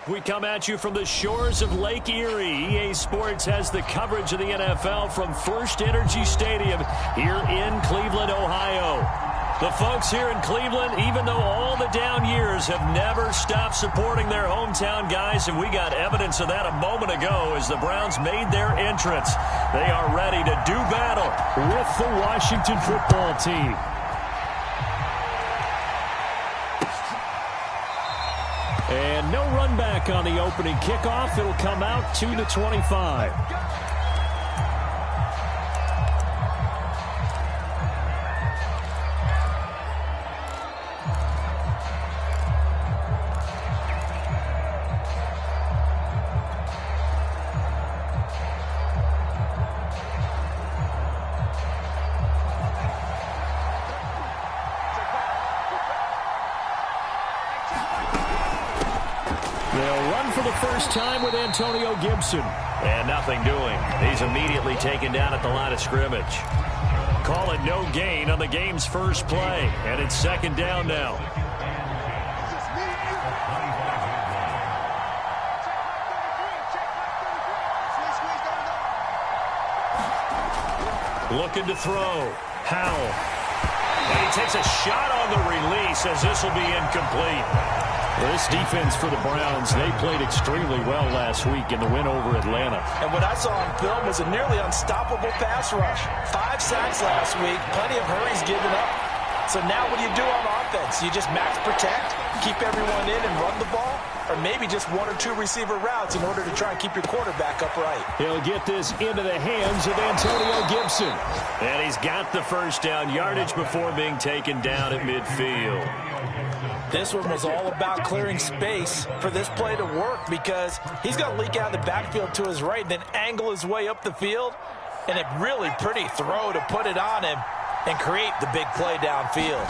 We come at you from the shores of Lake Erie. EA Sports has the coverage of the NFL from First Energy Stadium here in Cleveland, Ohio. The folks here in Cleveland, even though all the down years, have never stopped supporting their hometown guys, and we got evidence of that a moment ago as the Browns made their entrance. They are ready to do battle with the Washington football team. And no run back on the opening kickoff. It'll come out to the 25. Time with Antonio Gibson. And nothing doing. He's immediately taken down at the line of scrimmage. Call it no gain on the game's first play. And it's second down now. Looking to throw. Howell. And he takes a shot on the release as this will be incomplete. This defense for the Browns, they played extremely well last week in the win over Atlanta. And what I saw on film was a nearly unstoppable pass rush. 5 sacks last week, plenty of hurries given up. So now what do you do on offense? You just max protect, keep everyone in and run the ball? Or maybe just 1 or 2 receiver routes in order to try and keep your quarterback upright. He'll get this into the hands of Antonio Gibson. And he's got the first down yardage before being taken down at midfield. This one was all about clearing space for this play to work because he's going to leak out of the backfield to his right and then angle his way up the field. And a really pretty throw to put it on him and create the big play downfield.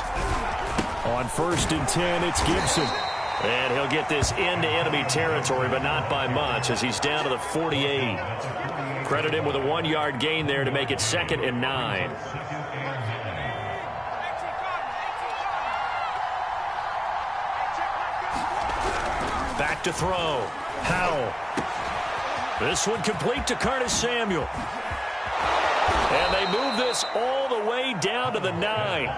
On 1st and 10, it's Gibson. And he'll get this into enemy territory, but not by much as he's down to the 48. Credit him with a 1-yard gain there to make it 2nd and 9. Back to throw. Howell. This one complete to Curtis Samuel. And they move this all the way down to the 9.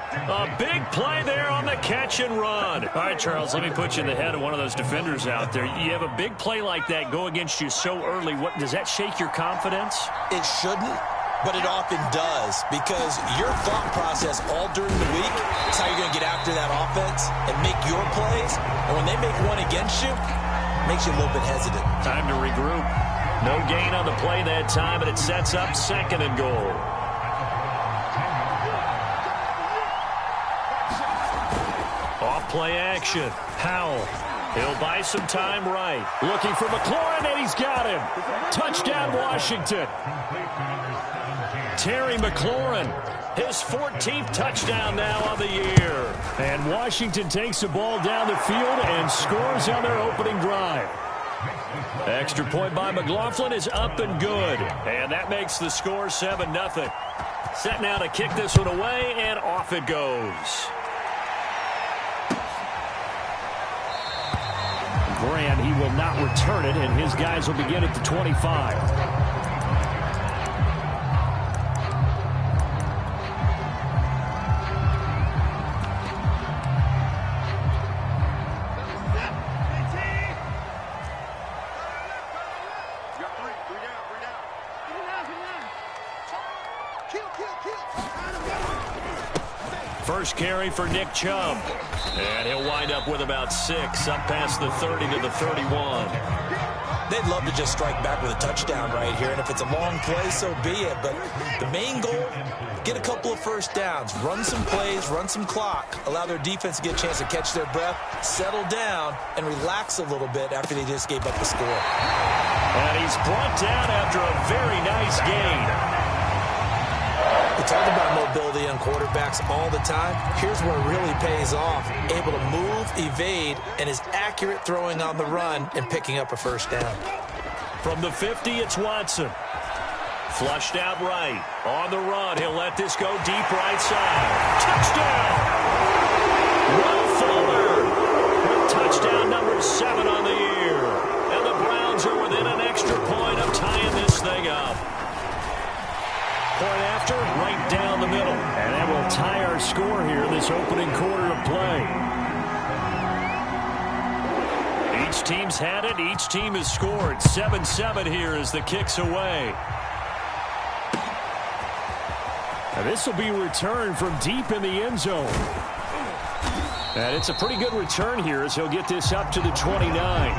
A big play there on the catch and run. All right, Charles, let me put you in the head of one of those defenders out there. You have a big play like that go against you so early. What does that shake your confidence? It shouldn't, but it often does because your thought process all during the week is how you're going to get after that offense and make your plays. And when they make one against you, it makes you a little bit hesitant. Time to regroup. No gain on the play that time, and it sets up 2nd and goal. Off-play action. Howell. He'll buy some time right. Looking for McLaurin, and he's got him. Touchdown, Washington. Terry McLaurin, his 14th touchdown now on the year. And Washington takes the ball down the field and scores on their opening drive. Extra point by McLaughlin is up and good. And that makes the score 7-0. Set now to kick this one away, and off it goes. Grant, he will not return it, and his guys will begin at the 25. First carry for Nick Chubb. And he'll wind up with about 6, up past the 30 to the 31. They'd love to just strike back with a touchdown right here, and if it's a long play, so be it. But the main goal, get a couple of first downs, run some plays, run some clock, allow their defense to get a chance to catch their breath, settle down, and relax a little bit after they just gave up the score. And he's brought down after a very nice gain. We talk about mobility on quarterbacks all the time. Here's where it really pays off. Able to move, evade, and is accurate throwing on the run and picking up a first down. From the 50, it's Watson. Flushed out right. On the run, he'll let this go deep right side. Touchdown! Will Fuller with touchdown number 7 on the year. Point after, right down the middle. And that will tie our score here in this opening quarter of play. Each team's had it. Each team has scored. 7-7 here as the kick's away. And this will be returned from deep in the end zone. And it's a pretty good return here as he'll get this up to the 29.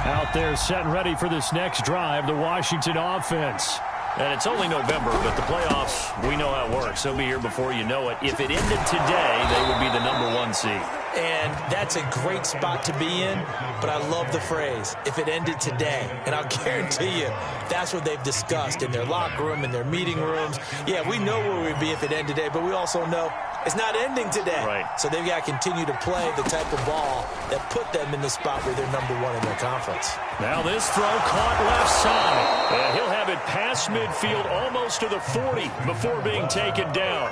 Out there set and ready for this next drive, the Washington offense. And it's only November, but the playoffs, we know how it works. They'll be here before you know it. If it ended today, they would be the #1 seed. And that's a great spot to be in, but I love the phrase, if it ended today. And I'll guarantee you, that's what they've discussed in their locker room, in their meeting rooms. Yeah, we know where we'd be if it ended today, but we also know it's not ending today. Right. So they've got to continue to play the type of ball that put them in the spot where they're #1 in their conference. Now this throw caught left side. And he'll have it past midfield almost to the 40 before being taken down.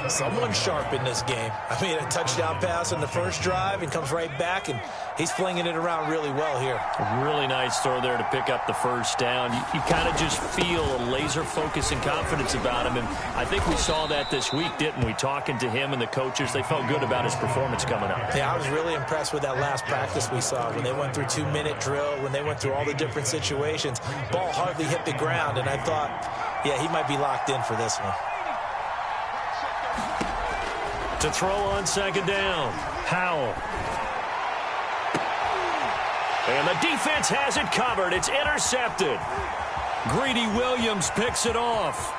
Someone sharp in this game. I mean, a touchdown pass on the first drive and comes right back, and he's flinging it around really well here. A really nice throw there to pick up the first down. You kind of just feel a laser focus and confidence about him, and I think we saw that this week, didn't we? Talking to him and the coaches, they felt good about his performance coming up. Yeah, I was really impressed with that last practice we saw when they went through 2-minute drill, when they went through all the different situations. Ball hardly hit the ground, and I thought, yeah, he might be locked in for this one. To throw on second down, Howell. And the defense has it covered. It's intercepted. Greedy Williams picks it off.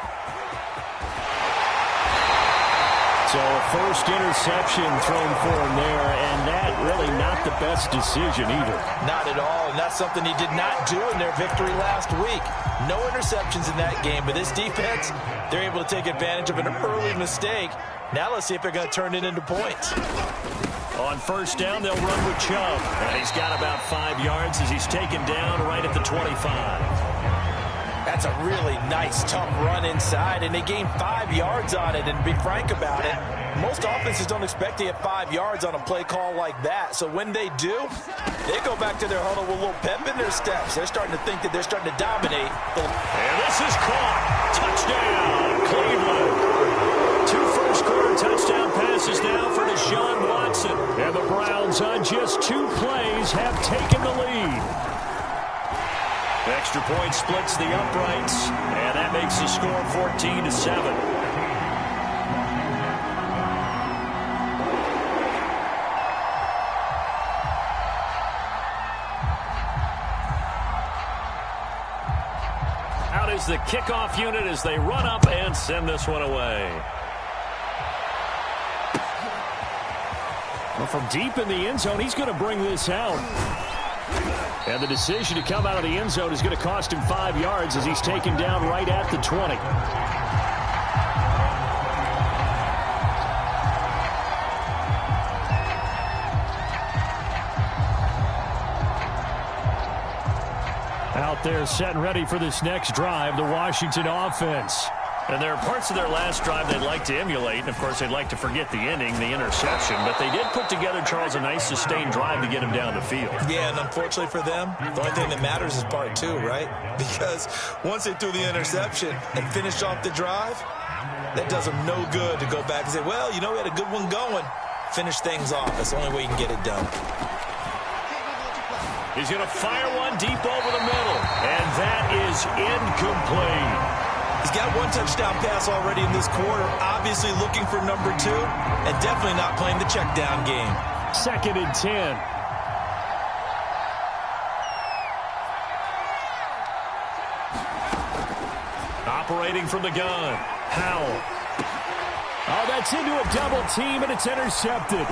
So a first interception thrown for him there, and that really not the best decision either. Not at all, and that's something he did not do in their victory last week. No interceptions in that game, but this defense, they're able to take advantage of an early mistake. Now let's see if they're going to turn it into points. On first down, they'll run with Chubb. And he's got about 5 yards as he's taken down right at the 25. That's a really nice, tough run inside, and they gained 5 yards on it. And to be frank about it, most offenses don't expect to get 5 yards on a play call like that. So when they do, they go back to their huddle with a little pep in their steps. They're starting to think that they're starting to dominate. And this is caught. Touchdown, Cleveland. 2 first-quarter touchdown passes now for Deshaun Watson. And the Browns on just 2 plays have taken the lead. Extra point splits the uprights, and that makes the score 14-7. Out is the kickoff unit as they run up and send this one away. Well, from deep in the end zone, he's going to bring this out. And the decision to come out of the end zone is going to cost him 5 yards as he's taken down right at the 20. Out there set and ready for this next drive, the Washington offense. And there are parts of their last drive they'd like to emulate. And, of course, they'd like to forget the inning, the interception. But they did put together, Charles, a nice sustained drive to get him down the field. Yeah, and unfortunately for them, the only thing that matters is part 2, right? Because once they threw the interception and finished off the drive, that does them no good to go back and say, well, you know, we had a good one going. Finish things off. That's the only way you can get it done. He's going to fire one deep over the middle. And that is incomplete. He's got 1 touchdown pass already in this quarter, obviously looking for number 2, and definitely not playing the check down game. 2nd and 10. Operating from the gun, Howell. Oh, that's into a double team, and it's intercepted.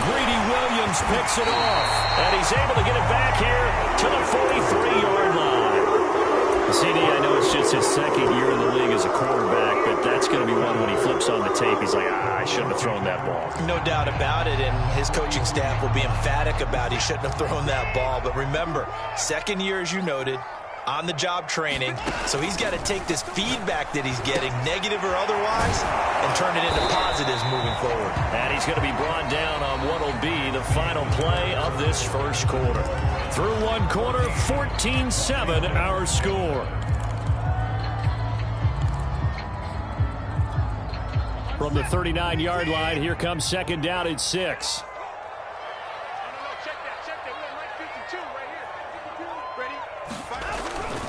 Greedy Williams picks it off, and he's able to get it back here to the 43-yard line. CD, I know it's just his 2nd year in the league as a quarterback, but that's going to be one when he flips on the tape. He's like, I shouldn't have thrown that ball. No doubt about it, and his coaching staff will be emphatic about he shouldn't have thrown that ball. But remember, 2nd year, as you noted, on-the-job training, so he's got to take this feedback that he's getting, negative or otherwise, and turn it into positives moving forward. And he's going to be brought down on what will be the final play of this first quarter. Through one quarter, 14-7 our score. From the 39-yard line, here comes second down at 6.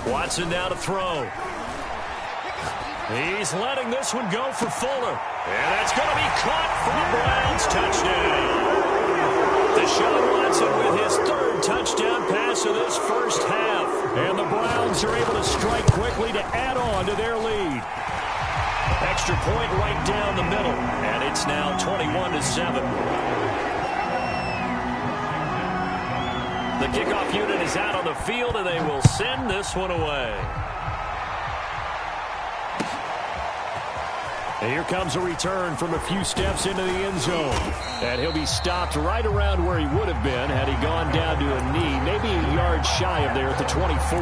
Watson now to throw. He's letting this one go for Fuller. And that's going to be caught for a Browns touchdown. Deshaun Watson with his third touchdown pass of this first half. And the Browns are able to strike quickly to add on to their lead. Extra point right down the middle. And it's now 21-7. The kickoff unit is out on the field, and they will send this one away. And here comes a return from a few steps into the end zone. And he'll be stopped right around where he would have been had he gone down to a knee, maybe a yard shy of there at the 24.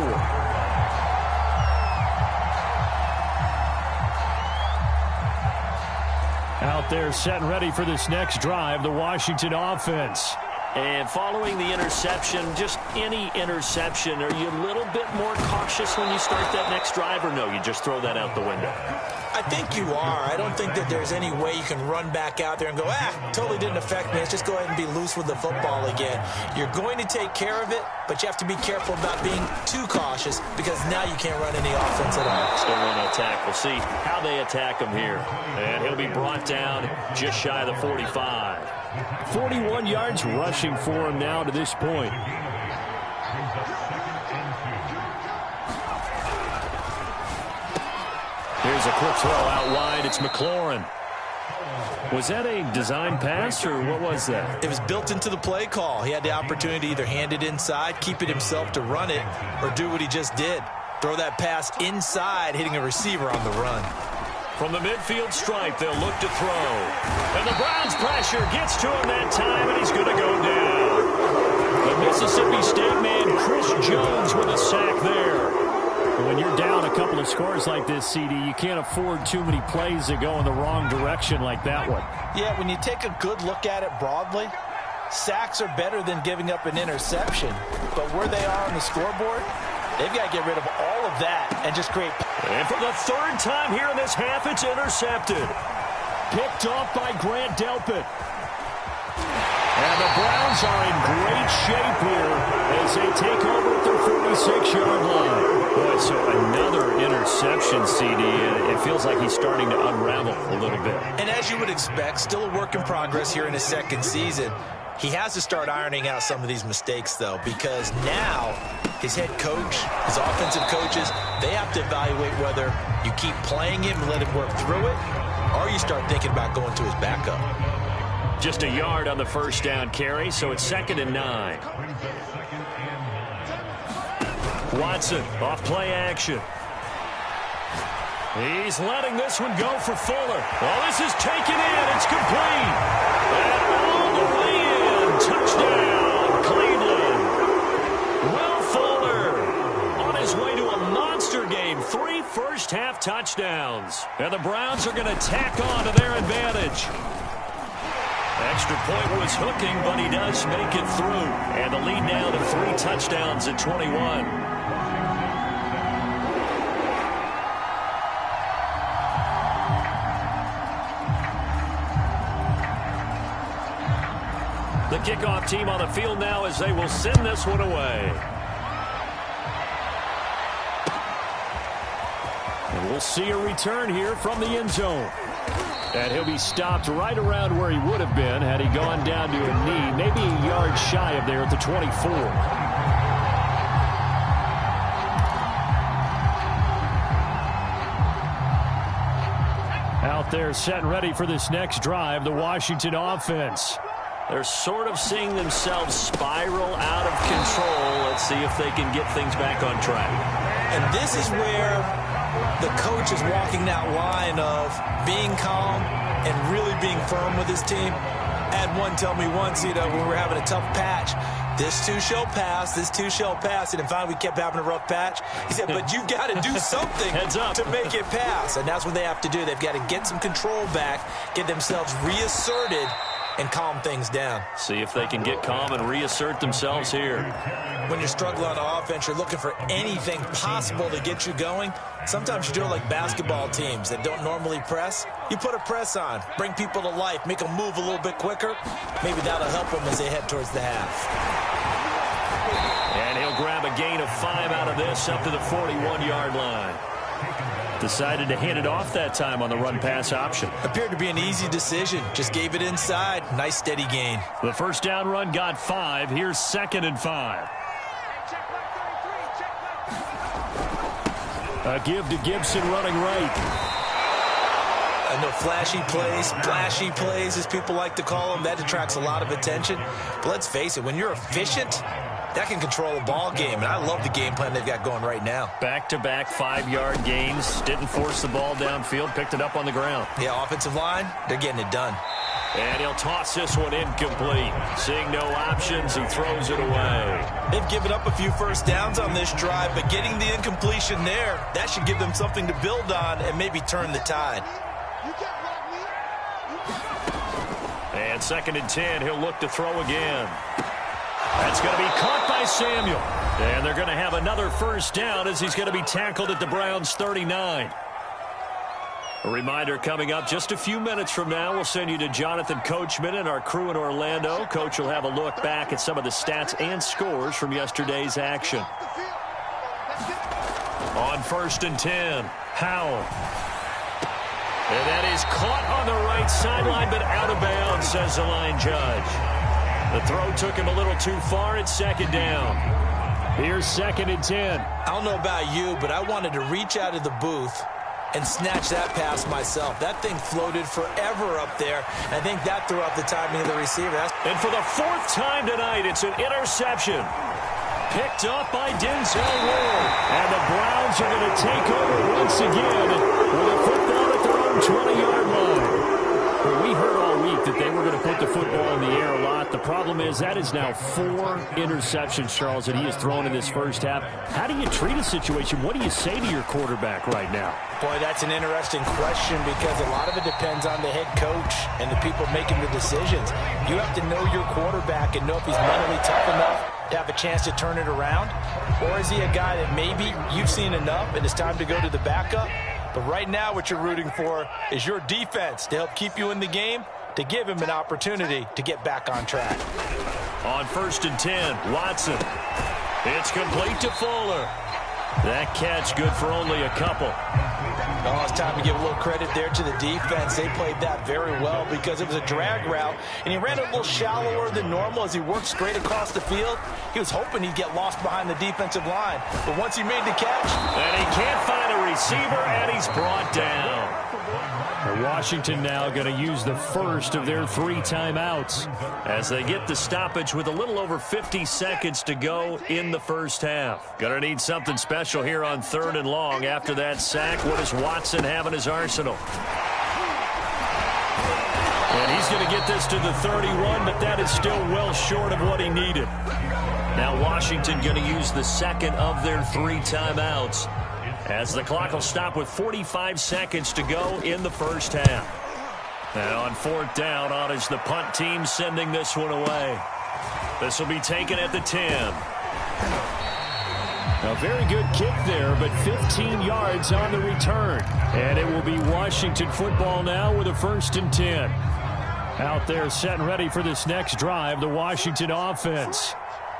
Out there set and ready for this next drive, the Washington offense. And following the interception, just any interception, are you a little bit more cautious when you start that next drive, or no, you just throw that out the window? I think you are. I don't think that there's any way you can run back out there and go, totally didn't affect me. Let's just go ahead and be loose with the football again. You're going to take care of it, but you have to be careful about being too cautious because now you can't run any offense at all. Still want to attack. We'll see how they attack him here. And he'll be brought down just shy of the 45. 41 yards rushing for him now to this point. Here's a quick throw out wide. It's McLaurin. Was that a design pass, or what was that? It was built into the play call. He had the opportunity to either hand it inside, keep it himself to run it, or do what he just did. Throw that pass inside, hitting a receiver on the run. From the midfield stripe, they'll look to throw. And the Browns pressure gets to him that time, and he's going to go down. The Mississippi State man, Chris Jones, with a sack there. When you're down a couple of scores like this, CD, you can't afford too many plays that go in the wrong direction like that one. Yeah, when you take a good look at it broadly, sacks are better than giving up an interception. But where they are on the scoreboard, they've got to get rid of all of that and just create. And for the third time here in this half, it's intercepted. Picked off by Grant Delpit. And the Browns are in great shape here as they take over at their 46-yard line. Boy, so another interception, CD, and it feels like he's starting to unravel a little bit. And as you would expect, still a work in progress here in his second season. He has to start ironing out some of these mistakes, though, because now his head coach, his offensive coaches, they have to evaluate whether you keep playing him and let him work through it, or you start thinking about going to his backup. Just a yard on the first down carry, so it's 2nd and 9. Watson off play action. He's letting this one go for Fuller. Oh, this is taken in. It's complete. And all the way in. Touchdown, Cleveland. Will Fuller on his way to a monster game. 3 first-half touchdowns. And the Browns are going to tack on to their advantage. Extra point was hooking, but he does make it through. And the lead now to 3 touchdowns at 21. The kickoff team on the field now as they will send this one away. And we'll see a return here from the end zone. And he'll be stopped right around where he would have been had he gone down to a knee, maybe a yard shy of there at the 24. Out there set and ready for this next drive, the Washington offense. They're sort of seeing themselves spiral out of control. Let's see if they can get things back on track. And this is where the coach is walking that line of being calm and really being firm with his team. I had one tell me once, when we were having a tough patch, this too shall pass, this too shall pass. And finally we kept having a rough patch. He said, but you got to do something to make it pass. And that's what they have to do. They've got to get some control back, get themselves reasserted, and calm things down. See if they can get calm and reassert themselves here. When you're struggling on offense, you're looking for anything possible to get you going. Sometimes you do it like basketball teams that don't normally press. You put a press on, bring people to life, make them move a little bit quicker. Maybe that'll help them as they head towards the half. And he'll grab a gain of 5 out of this up to the 41-yard line. Decided to hand it off that time on the run-pass option. Appeared to be an easy decision. Just gave it inside. Nice, steady gain. The first down run got 5. Here's 2nd and 5. A give to Gibson running right. I know flashy plays, as people like to call them. That attracts a lot of attention. But let's face it, when you're efficient, that can control a ball game, and I love the game plan they've got going right now. Back-to-back 5-yard gains. Didn't force the ball downfield. Picked it up on the ground. Yeah, offensive line, they're getting it done. And he'll toss this one incomplete. Seeing no options, he throws it away. They've given up a few first downs on this drive, but getting the incompletion there, that should give them something to build on and maybe turn the tide. And 2nd and 10, he'll look to throw again. That's going to be caught by Samuel. And they're going to have another first down as he's going to be tackled at the Browns' 39. A reminder coming up just a few minutes from now, we'll send you to Jonathan Coachman and our crew in Orlando. Coach will have a look back at some of the stats and scores from yesterday's action. On 1st and 10, Howell. And that is caught on the right sideline, but out of bounds, says the line judge. The throw took him a little too far. It's 2nd down. Here's 2nd and 10. I don't know about you, but I wanted to reach out of the booth and snatch that pass myself. That thing floated forever up there. I think that threw off the timing of the receiver. And for the 4th time tonight, it's an interception. Picked up by Denzel Ward. And the Browns are going to take over once again with a football at their own 20-yard line. Well, we heard all week that they were going to put the football in the air a lot. The problem is that is now 4 interceptions, Charles, that he has thrown in this first half. How do you treat a situation? What do you say to your quarterback right now? Boy, that's an interesting question because a lot of it depends on the head coach and the people making the decisions. You have to know your quarterback and know if he's mentally tough enough to have a chance to turn it around, or is he a guy that maybe you've seen enough and it's time to go to the backup? But right now what you're rooting for is your defense to help keep you in the game, to give him an opportunity to get back on track. On 1st and 10, Watson. It's complete to Fuller. That catch good for only a couple. Oh, it's time to give a little credit there to the defense. They played that very well because it was a drag route, and he ran it a little shallower than normal as he worked straight across the field. He was hoping he'd get lost behind the defensive line, but once he made the catch... And he can't find a receiver, and he's brought down. Washington now going to use the first of their 3 timeouts as they get the stoppage with a little over 50 seconds to go in the first half. Going to need something special here on 3rd and long after that sack. What does Watson have in his arsenal? And he's going to get this to the 31, but that is still well short of what he needed. Now Washington going to use the 2nd of their 3 timeouts, as the clock will stop with 45 seconds to go in the first half. And on 4th down, on is the punt team sending this one away. This will be taken at the 10. A very good kick there, but 15 yards on the return. And it will be Washington football now with a 1st and 10. Out there set and ready for this next drive, the Washington offense.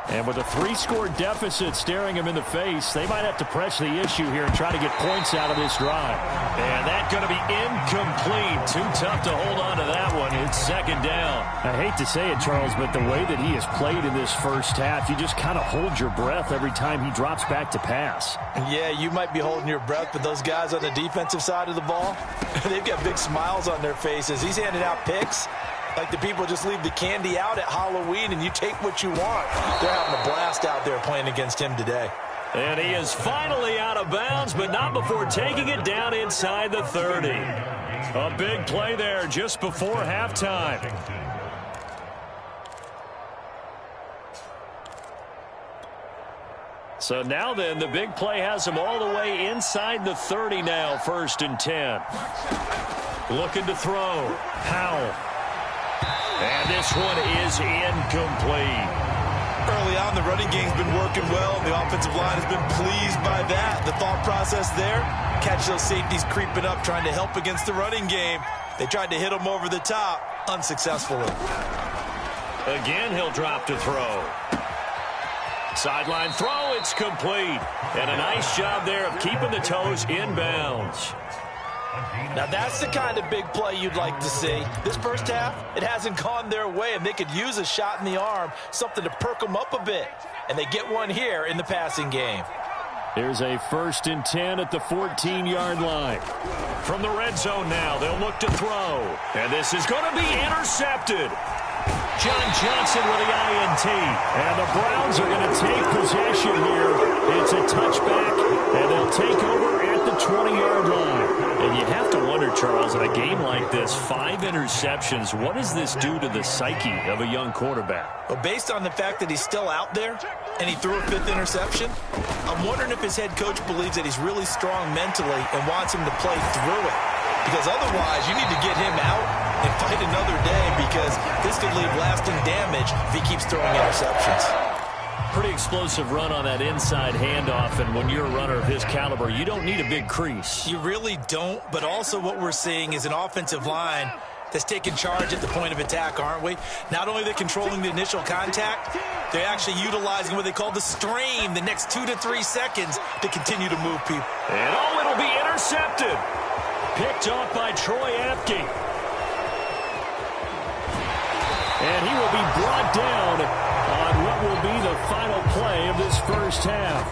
And with a 3-score deficit staring him in the face, they might have to press the issue here and try to get points out of this drive. And that's going to be incomplete. Too tough to hold on to that one. It's 2nd down. I hate to say it, Charles, but the way that he has played in this first half, you just kind of hold your breath every time he drops back to pass. Yeah, you might be holding your breath, but those guys on the defensive side of the ball, they've got big smiles on their faces. He's handing out picks like the people just leave the candy out at Halloween and you take what you want. They're having a blast out there playing against him today. And he is finally out of bounds, but not before taking it down inside the 30. A big play there just before halftime. So now then, the big play has him all the way inside the 30 now, 1st and 10. Looking to throw. Powell. And this one is incomplete. Early on, the running game's been working well, and the offensive line has been pleased by that. The thought process there, catch those safeties creeping up, trying to help against the running game. They tried to hit him over the top, unsuccessfully. Again, he'll drop to throw. Sideline throw, it's complete. And a nice job there of keeping the toes inbounds. Now that's the kind of big play you'd like to see. This first half, it hasn't gone their way, and they could use a shot in the arm, something to perk them up a bit. And they get one here in the passing game. Here's a 1st and 10 at the 14-yard line. From the red zone now, they'll look to throw. And this is going to be intercepted. John Johnson with the INT. And the Browns are going to take possession here. It's a touchback, and they'll take over at the 20-yard line. And you have to wonder, Charles, in a game like this, 5 interceptions, what does this do to the psyche of a young quarterback? Well, based on the fact that he's still out there and he threw a 5th interception, I'm wondering if his head coach believes that he's really strong mentally and wants him to play through it. Because otherwise, you need to get him out and fight another day, because this could leave lasting damage if he keeps throwing interceptions. Pretty explosive run on that inside handoff, and when you're a runner of his caliber, you don't need a big crease. You really don't, but also what we're seeing is an offensive line that's taking charge at the point of attack, aren't we? Not only are they controlling the initial contact, they're actually utilizing what they call the strain, the next 2 to 3 seconds, to continue to move people. And it'll be intercepted. Picked off by Troy Apke. And he will be brought down on what will be the final play of this first half.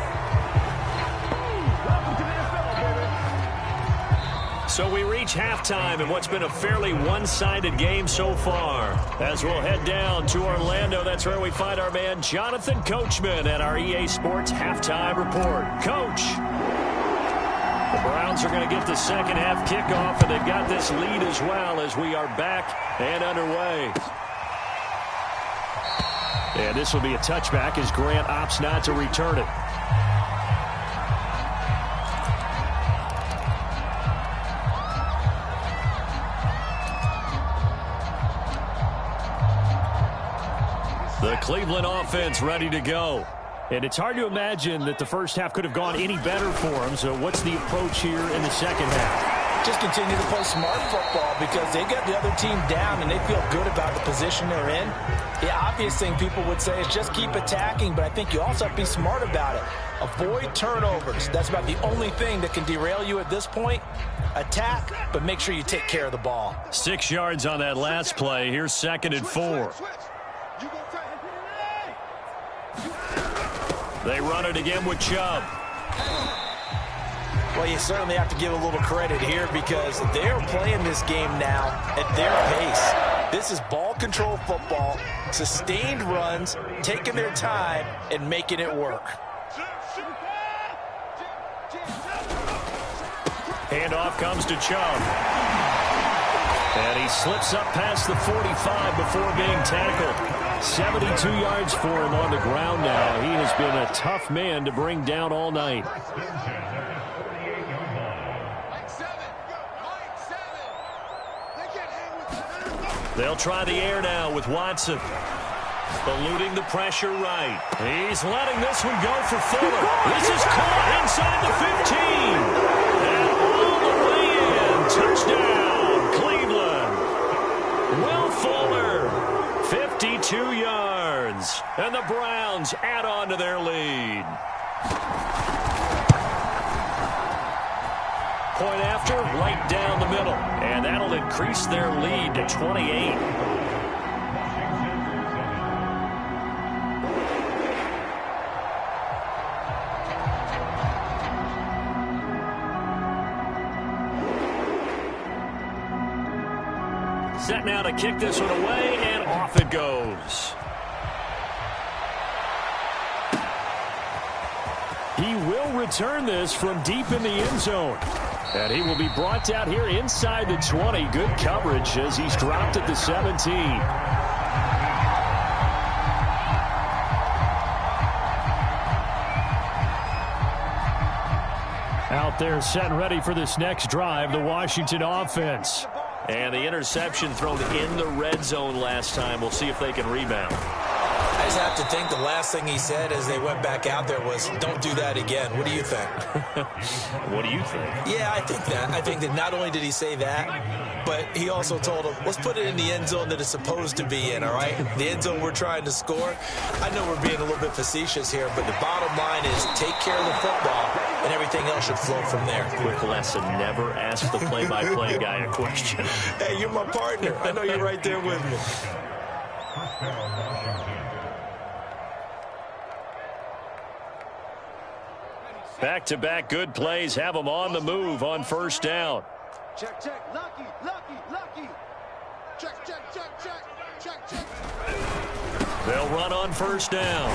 So we reach halftime in what's been a fairly one-sided game so far. As we'll head down to Orlando, that's where we find our man Jonathan Coachman at our EA Sports Halftime Report. Coach, the Browns are going to get the second half kickoff, and they've got this lead as well as we are back and underway. And this will be a touchback as Grant opts not to return it. The Cleveland offense ready to go. And it's hard to imagine that the first half could have gone any better for them. So what's the approach here in the second half? Just continue to play smart football, because they got the other team down and they feel good about the position they're in. The obvious thing people would say is just keep attacking, but I think you also have to be smart about it. Avoid turnovers. That's about the only thing that can derail you at this point. Attack, but make sure you take care of the ball. 6 yards on that last play. Here's 2nd and 4. They run it again with Chubb. Well, you certainly have to give a little credit here, because they're playing this game now at their pace. This is ball control football, sustained runs, taking their time and making it work. Handoff comes to Chubb. And he slips up past the 45 before being tackled. 72 yards for him on the ground now. He has been a tough man to bring down all night. They'll try the air now with Watson. Eluding the pressure right. He's letting this one go for Fuller. This is caught inside the 15. And all the way in. Touchdown, Cleveland. Will Fuller, 52 yards. And the Browns add on to their lead. Point after, right down the middle. And that'll increase their lead to 28. Set now to kick this one away, and off it goes. He will return this from deep in the end zone. And he will be brought down here inside the 20. Good coverage as he's dropped at the 17. out there setting ready for this next drive, the Washington offense. And the interception thrown in the red zone last time. We'll see if they can rebound. I just have to think the last thing he said as they went back out there was, don't do that again. What do you think? What do you think? Yeah, I think that. I think that not only did he say that, but he also told him, let's put it in the end zone that it's supposed to be in, all right? The end zone we're trying to score. I know we're being a little bit facetious here, but the bottom line is take care of the football, and everything else should flow from there. Quick lesson, never ask the play-by-play guy a question. Hey, you're my partner. I know you're right there with me. Back-to-back good plays have them on the move on first down. Check, check, lucky. Check. They'll run on first down.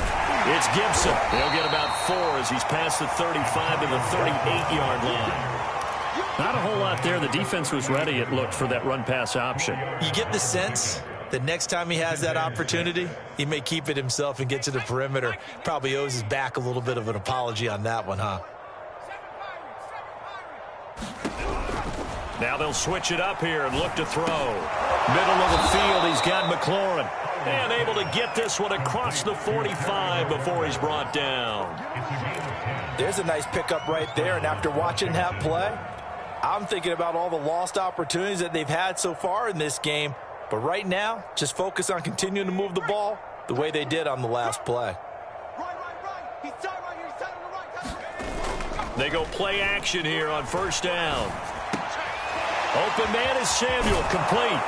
It's Gibson. He'll get about 4 as he's past the 35 to the 38-yard line. Not a whole lot there. The defense was ready, it looked, for that run-pass option. You get the sense that next time he has that opportunity, he may keep it himself and get to the perimeter. Probably owes his back a little bit of an apology on that one, huh? Now they'll switch it up here and look to throw. Middle of the field, he's got McLaurin. And able to get this one across the 45 before he's brought down. There's a nice pickup right there, and after watching that play, I'm thinking about all the lost opportunities that they've had so far in this game. But right now, just focus on continuing to move the ball the way they did on the last play. They go play action here on first down. Open man is Samuel, complete.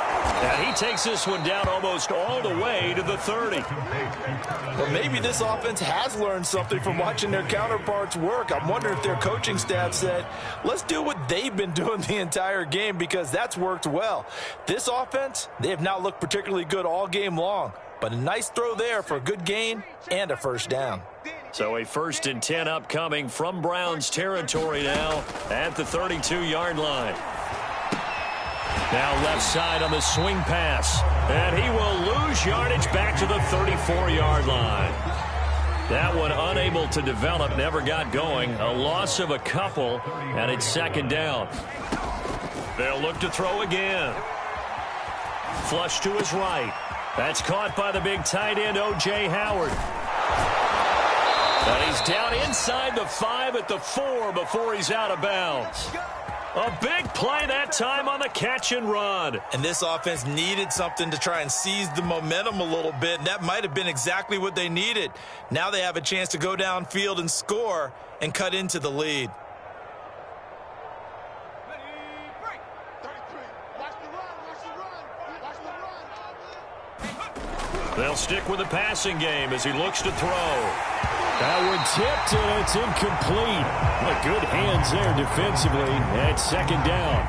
And he takes this one down almost all the way to the 30. Well, maybe this offense has learned something from watching their counterparts work. I'm wondering if their coaching staff said, let's do what they've been doing the entire game, because that's worked well. This offense, they have not looked particularly good all game long, but a nice throw there for a good gain and a first down. So a 1st and 10 upcoming from Browns territory now at the 32-yard line. Now left side on the swing pass. And he will lose yardage back to the 34-yard line. That one unable to develop, never got going. A loss of a couple, and it's second down. They'll look to throw again. Flush to his right. That's caught by the big tight end, O.J. Howard. And he's down inside the 5 at the 4 before he's out of bounds. A big play that time on the catch and run. And this offense needed something to try and seize the momentum a little bit. And that might have been exactly what they needed. Now they have a chance to go downfield and score and cut into the lead. They'll stick with the passing game as he looks to throw. That one tipped, and it's incomplete. But good hands there defensively at second down.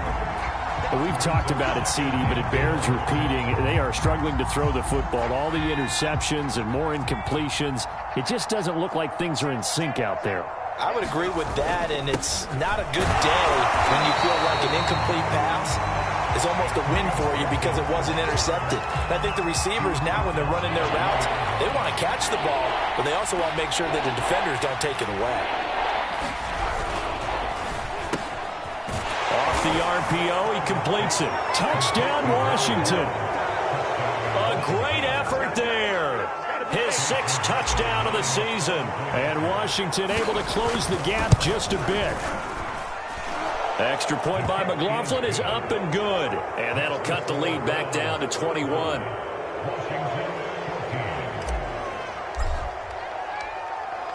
We've talked about it, CD, but it bears repeating. They are struggling to throw the football. All the interceptions and more incompletions. It just doesn't look like things are in sync out there. I would agree with that, and it's not a good day when you feel like an incomplete pass is almost a win for you because it wasn't intercepted. And I think the receivers now, when they're running their routes, they want to catch the ball, but they also want to make sure that the defenders don't take it away. Off the RPO, he completes it. Touchdown, Washington. A great effort there. His 6th touchdown of the season. And Washington able to close the gap just a bit. Extra point by McLaughlin is up and good. And that'll cut the lead back down to 21.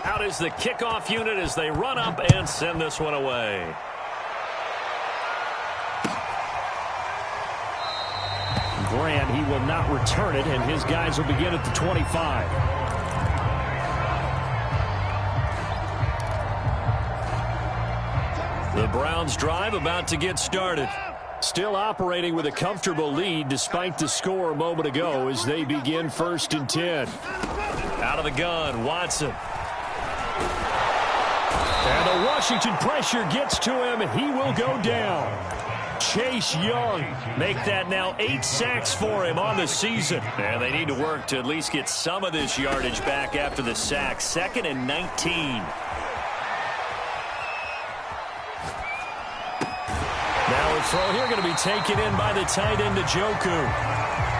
Out is the kickoff unit as they run up and send this one away. Grant, he will not return it, and his guys will begin at the 25. The Browns drive about to get started. Still operating with a comfortable lead despite the score a moment ago as they begin 1st and 10. Out of the gun, Watson. And the Washington pressure gets to him, and he will go down. Chase Young. Make that now 8 sacks for him on the season. And they need to work to at least get some of this yardage back after the sack. 2nd and 19. throw here going to be taken in by the tight end, Njoku.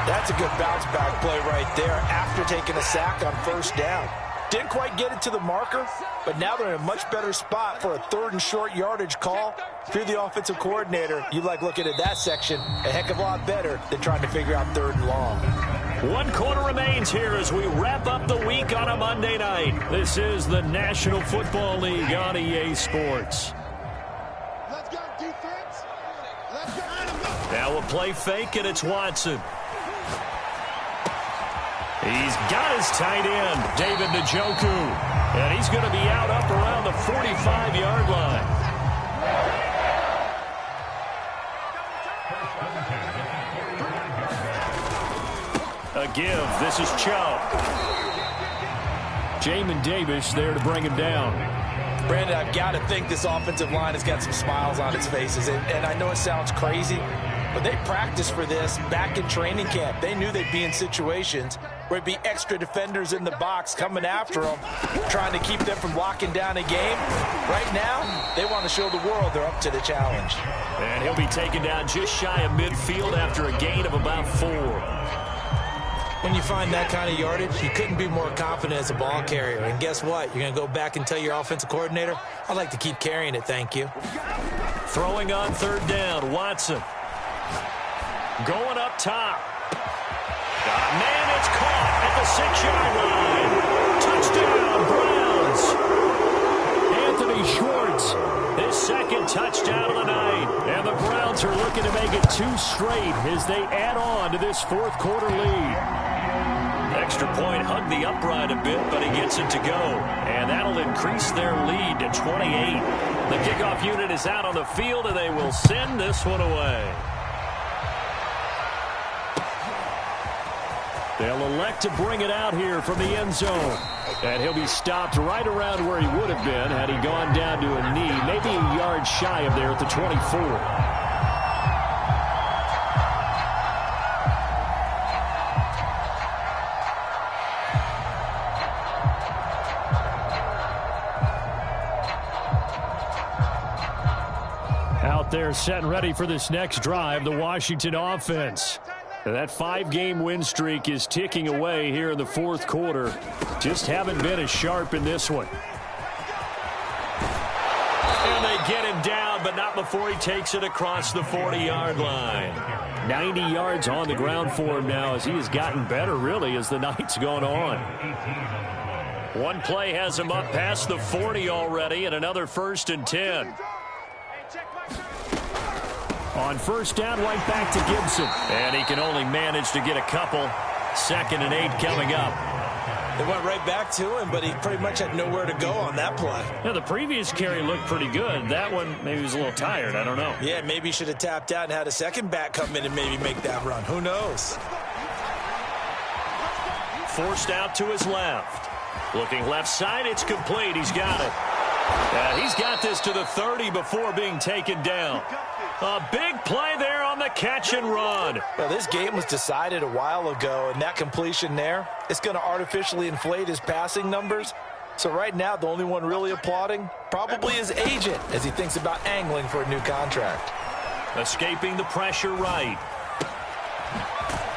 That's a good bounce-back play right there after taking a sack on first down. Didn't quite get it to the marker, but now they're in a much better spot for a 3rd and short yardage call. If you're the offensive coordinator, you like looking at that section a heck of a lot better than trying to figure out 3rd and long. 1 quarter remains here as we wrap up the week on a Monday night. This is the National Football League on EA Sports. Let's go, defense. Let's go. Now a play fake, and it's Watson. He's got his tight end, David Njoku. And he's going to be out up around the 45-yard line. A give. This is Chubb. Jamin Davis there to bring him down. Brandon, I've got to think this offensive line has got some smiles on its faces. And I know it sounds crazy, but they practiced for this back in training camp. They knew they'd be in situations where it'd be extra defenders in the box coming after them, trying to keep them from locking down a game. Right now, they want to show the world they're up to the challenge. And he'll be taken down just shy of midfield after a gain of about 4. When you find that kind of yardage, you couldn't be more confident as a ball carrier. And guess what? You're going to go back and tell your offensive coordinator, I'd like to keep carrying it, thank you. Throwing on 3rd down, Watson. Going up top. Man, it's caught at the 6-yard line. Touchdown, Browns. Anthony Schwartz, his 2nd touchdown of the night. And the Browns are looking to make it 2 straight as they add on to this 4th quarter lead. Extra point hugged the upright a bit, but he gets it to go. And that'll increase their lead to 28. The kickoff unit is out on the field, and they will send this one away. They'll elect to bring it out here from the end zone. And he'll be stopped right around where he would have been had he gone down to a knee, maybe a yard shy of there at the 24. Out there set and ready for this next drive, the Washington offense. That 5-game win streak is ticking away here in the 4th quarter. Just haven't been as sharp in this one. And they get him down, but not before he takes it across the 40-yard line. 90 yards on the ground for him now as he has gotten better, really, as the night's gone on. One play has him up past the 40 already, and another 1st and 10. On 1st down, right back to Gibson. And he can only manage to get a couple. 2nd and 8 coming up. They went right back to him, but he pretty much had nowhere to go on that play. Yeah, the previous carry looked pretty good. That one, maybe he was a little tired. I don't know. Yeah, maybe he should have tapped out and had a second back come in and maybe make that run. Who knows? Forced out to his left. Looking left side, it's complete. He's got it. He's got this to the 30 before being taken down. A big play there on the catch and run. Well, this game was decided a while ago, and that completion there, it's going to artificially inflate his passing numbers. So right now, the only one really applauding probably his agent as he thinks about angling for a new contract. Escaping the pressure right.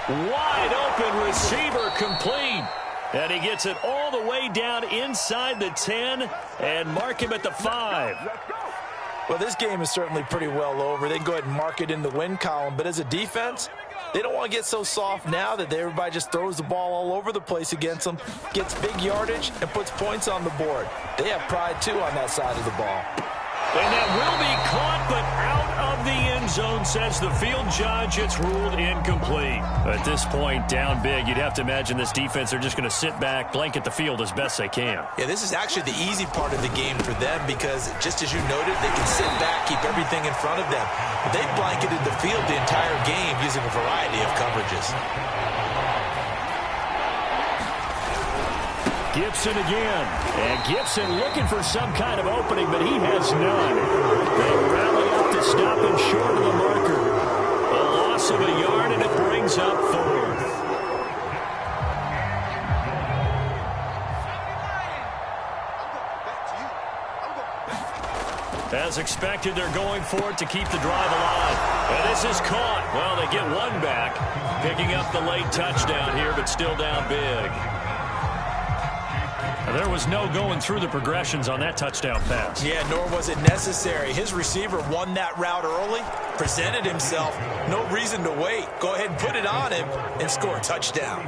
Wide open receiver complete. And he gets it all the way down inside the 10 and mark him at the 5. Well, this game is certainly pretty well over. They can go ahead and mark it in the win column. But as a defense, they don't want to get so soft now that everybody just throws the ball all over the place against them, gets big yardage, and puts points on the board. They have pride, too, on that side of the ball. And that will be caught, but out of the end zone, says the field judge. It's ruled incomplete. At this point, down big, you'd have to imagine this defense, they're just going to sit back, blanket the field as best they can. Yeah, this is actually the easy part of the game for them because, just as you noted, they can sit back, keep everything in front of them. But they've blanketed the field the entire game using a variety of coverages. Gibson again. And Gibson looking for some kind of opening, but he has none. They rally up to stop him short of the marker. A loss of a yard, and it brings up 4th. As expected, they're going for it to keep the drive alive. And this is caught. Well, they get one back, picking up the late touchdown here, but still down big. There was no going through the progressions on that touchdown pass. Yeah, nor was it necessary. His receiver won that route early, presented himself. No reason to wait. Go ahead and put it on him and score a touchdown.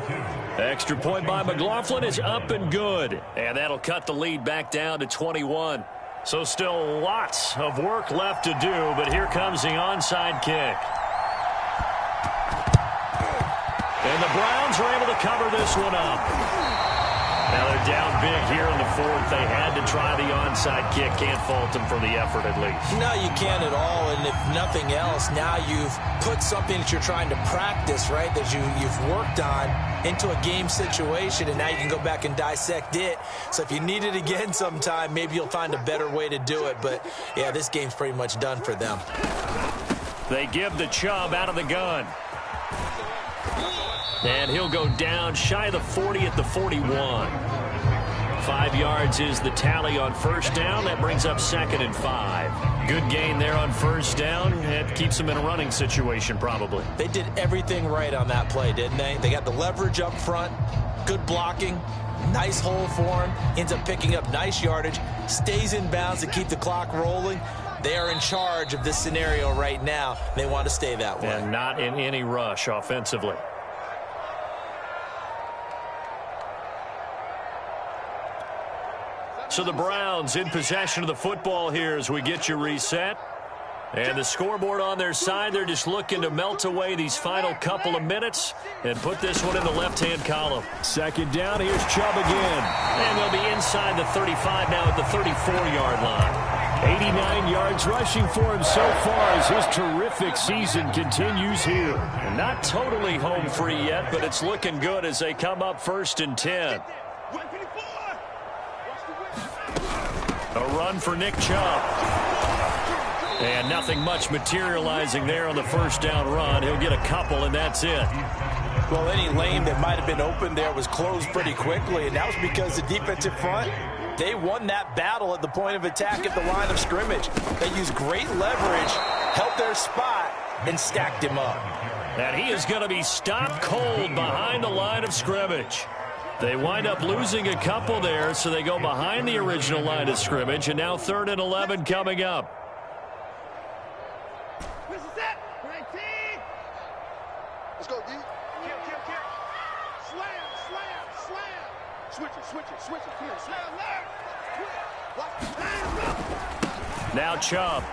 Extra point by McLaughlin is up and good. And that'll cut the lead back down to 21. So still lots of work left to do, but here comes the onside kick. And the Browns are able to cover this one up. Now they're down big here in the fourth. They had to try the onside kick. Can't fault them for the effort at least. No, you can't at all. And if nothing else, now you've put something that you're trying to practice, right, that you've worked on into a game situation, and now you can go back and dissect it. So if you need it again sometime, maybe you'll find a better way to do it. But, yeah, this game's pretty much done for them. They give the Chubb out of the gun. And he'll go down shy of the 40 at the 41. 5 yards is the tally on first down. That brings up 2nd and 5. Good gain there on first down. It keeps them in a running situation probably. They did everything right on that play, didn't they? They got the leverage up front, good blocking, nice hole for him, ends up picking up nice yardage, stays in bounds to keep the clock rolling. They are in charge of this scenario right now. They want to stay that way. And not in any rush offensively. So the Browns in possession of the football here as we get you reset. And the scoreboard on their side, they're just looking to melt away these final couple of minutes and put this one in the left-hand column. 2nd down, here's Chubb again. And they'll be inside the 35 now at the 34-yard line. 89 yards rushing for him so far as his terrific season continues here. And not totally home free yet, but it's looking good as they come up 1st and 10. A run for Nick Chubb. And nothing much materializing there on the first down run. He'll get a couple, and that's it. Well, any lane that might have been open there was closed pretty quickly, and that was because the defensive front, they won that battle at the point of attack at the line of scrimmage. They used great leverage, held their spot, and stacked him up. And he is going to be stopped cold behind the line of scrimmage. They wind up losing a couple there, so they go behind the original line of scrimmage, and now 3rd and 11 coming up. This is it. 19. Let's go, D. Kick. Slam. Switch it. Here, slam left. Now Chubb.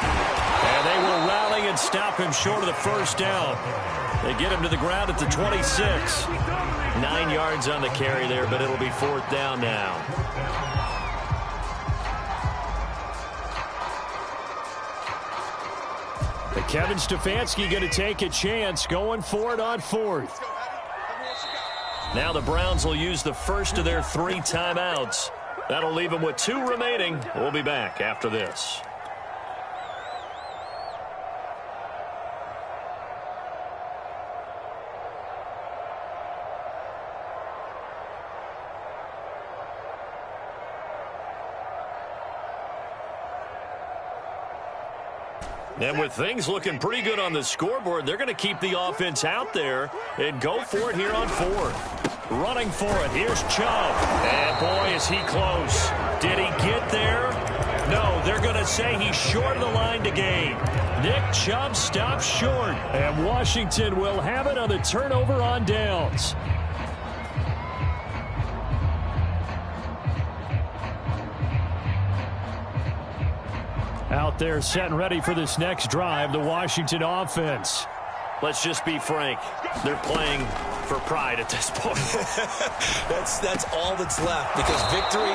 And they will rally and stop him short of the first down. They get him to the ground at the 26. 9 yards on the carry there, but it'll be 4th down now. Kevin Stefanski going to take a chance, going for it on 4th. Now the Browns will use the first of their 3 timeouts. That'll leave them with 2 remaining. We'll be back after this. And with things looking pretty good on the scoreboard, they're going to keep the offense out there and go for it here on 4th. Running for it. Here's Chubb. And boy, is he close. Did he get there? No, they're going to say he's short of the line to gain. Nick Chubb stops short. And Washington will have it on the turnover on downs. Out there set and ready for this next drive, the Washington offense. Let's just be frank. They're playing for pride at this point. That's all that's left, because victory,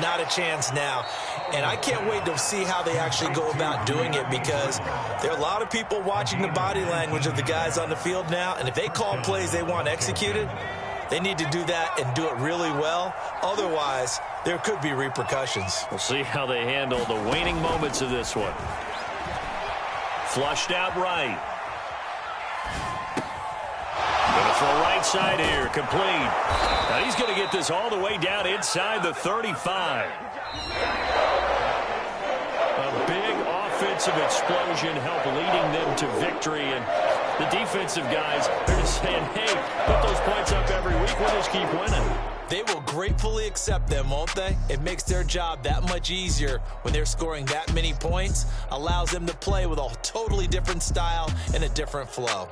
not a chance now. And I can't wait to see how they actually go about doing it, because there are a lot of people watching the body language of the guys on the field now, and if they call plays they want executed, they need to do that and do it really well. Otherwise, there could be repercussions. We'll see how they handle the waning moments of this one. Flushed out right. Going to throw right side here, complete. Now he's going to get this all the way down inside the 35. A big offensive explosion helped leading them to victory. And the defensive guys, they're just saying, hey, put those points up every week. We'll just keep winning. They will gratefully accept them, won't they? It makes their job that much easier when they're scoring that many points. Allows them to play with a totally different style and a different flow.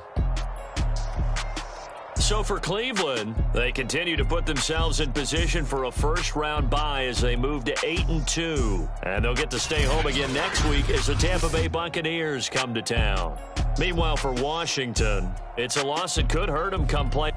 So for Cleveland, they continue to put themselves in position for a first-round bye as they move to 8-2. And they'll get to stay home again next week as the Tampa Bay Buccaneers come to town. Meanwhile, for Washington, it's a loss that could hurt them come play.